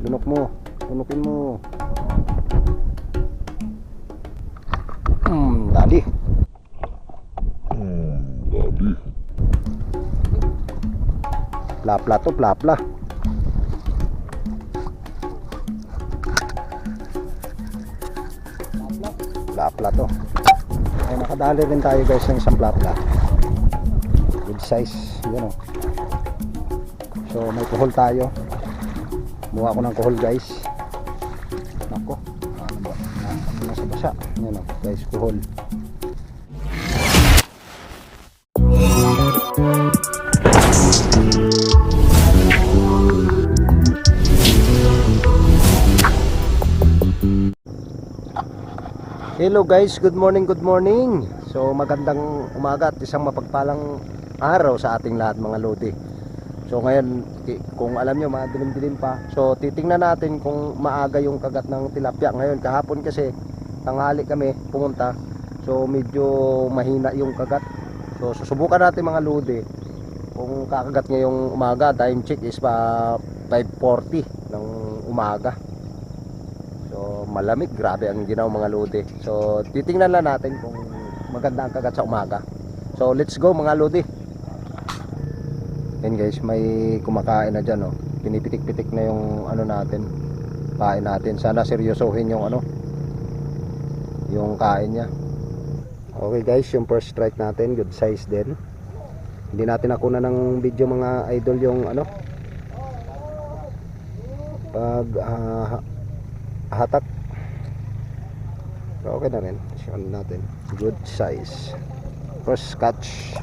Lunok mo. Lunukin mo. Dali. Dali. Plapla to, plapla. Plapla to. Ay, nakadali rin tayo guys ng isang plapla. Good size. Yan o. So may kuhol tayo. Buha ko ng kuhol guys. Nako. Ano ba? Nasa basa. Yan o guys, kuhol. Hello guys, good morning, good morning. So magandang umaga at isang mapagpalang araw sa ating lahat mga lodi. So ngayon, kung alam nyo, madilim-dilim pa. So titingnan natin kung maaga yung kagat ng tilapia. Ngayon, kahapon kasi tanghali kami pumunta. So medyo mahina yung kagat. So susubukan natin mga lodi kung kakagat ngayong umaga. Time check is pa 5:40 ng umaga. So malamig, grabe ang ginaw mga lodi. So titingnan lang natin kung maganda ang kagat sa umaga. So let's go mga lodi. Yan guys, may kumakain na dyan, oh. Pinipitik-pitik na yung ano natin, kain natin. Sana seryosohin yung ano, yung kain niya. Okay guys, yung first strike natin, good size din. Hindi natin nakuna ng video mga idol yung ano, pag hatak. Okay na rin, show natin. Good size. First catch.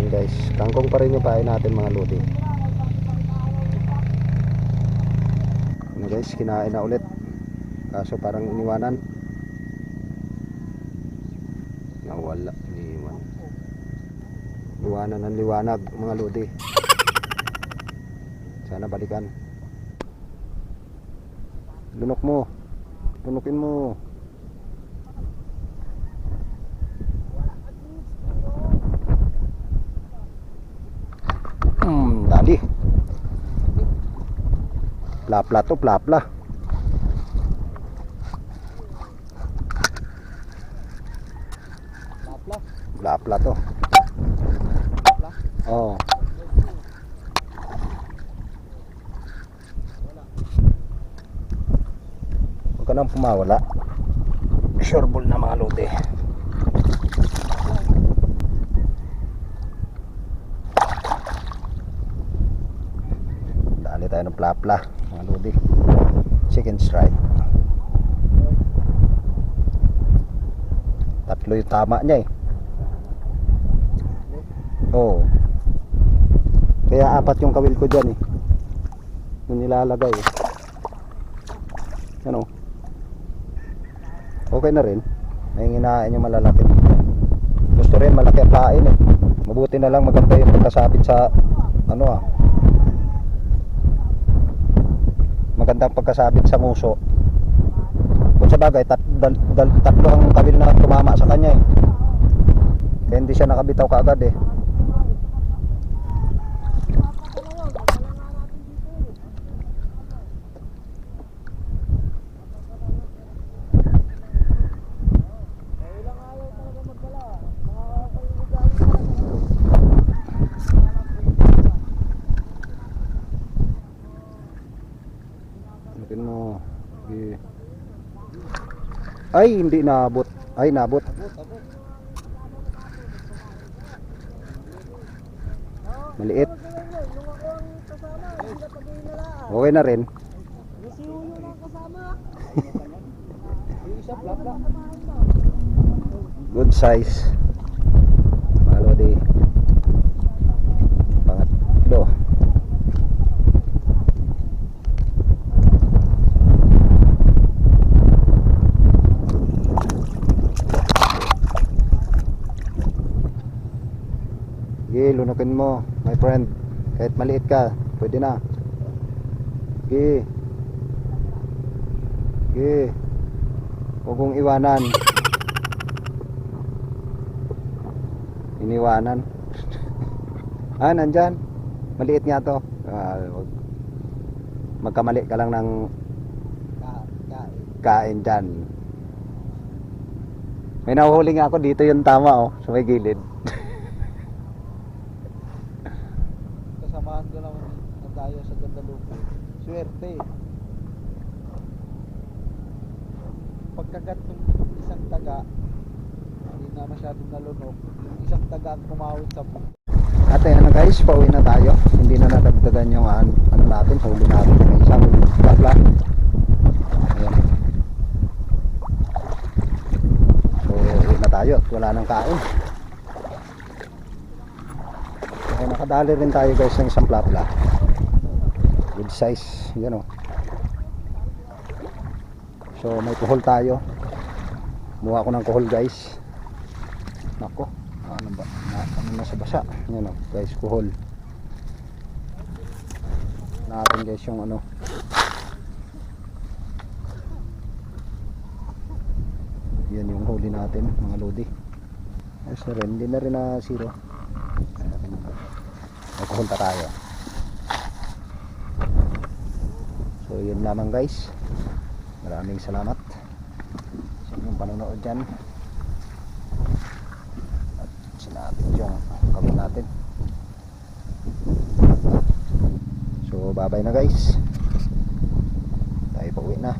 Guys, kangkong pa rin yung pain natin mga lodi. Ano guys, kinain na ulit. Kaso parang iniwanan. Nawala, iniwan. Liwanan ng liwanag mga lodi. Sana balikan. Lunok mo. Lunukin mo. Dali. Plapla to, plapla. Plapla to. Oh. Huwag ka nang pumawala. Sure ball na mga lodi. Tayo ng plapla mga lodi. Second strike. Tatlo yung tama niya eh. Oo. Kaya apat yung kawil ko dyan eh, yung nilalagay eh. Ano, okay na rin. May hinahain yung malalaki. Gusto rin malaki ang pain eh. Mabuti na lang maganda yung pagkasabit sa ano ah, magandang pagkasabit sa nguso. Kung sa bagay tatlo ang kawil na tumama sa kanya eh, kaya hindi siya nakabitaw kaagad eh. Mo. Ay, hindi naabot. Ay, naabot. Maliit. Okay na rin. Good size. Malo di. Pangatlo. Lunukin mo my friend, kahit maliit ka pwede na. Sige. Huwag kong iwanan. Iniwanan. Nandyan. Maliit nga to. Magkamali ka lang ng kain dyan. May nahuhuli nga ako dito, yung tama sa may gilid. Kasamahan ko naman na tayo sa Gandalupe. Swerte. Pagkagat ng isang taga, hindi na masyadong nalunok. Yung isang taga ang kumawit sa Ate, guys, pauwi na tayo. Hindi na nadagdagan yung ano natin, huli natin. May isang bakla. Ayan. So, uwi na tayo at wala nang kain. So, nakadali rin tayo guys ng isang plapla. Good size, yan o. So, may kuhol tayo. Muha ko ng kuhol guys. Nako, ano ba? Ano na sa basa? Yan o guys, kuhol. Natin guys yung ano. Yan yung huli natin mga lodi. Ayos na rin, hindi na rin na zero. Magpunta tayo. So yun lamang guys. Maraming salamat sa inyong panonood dyan. At sinabi yung gawin natin. So bye bye na guys. Tayo pauwi na.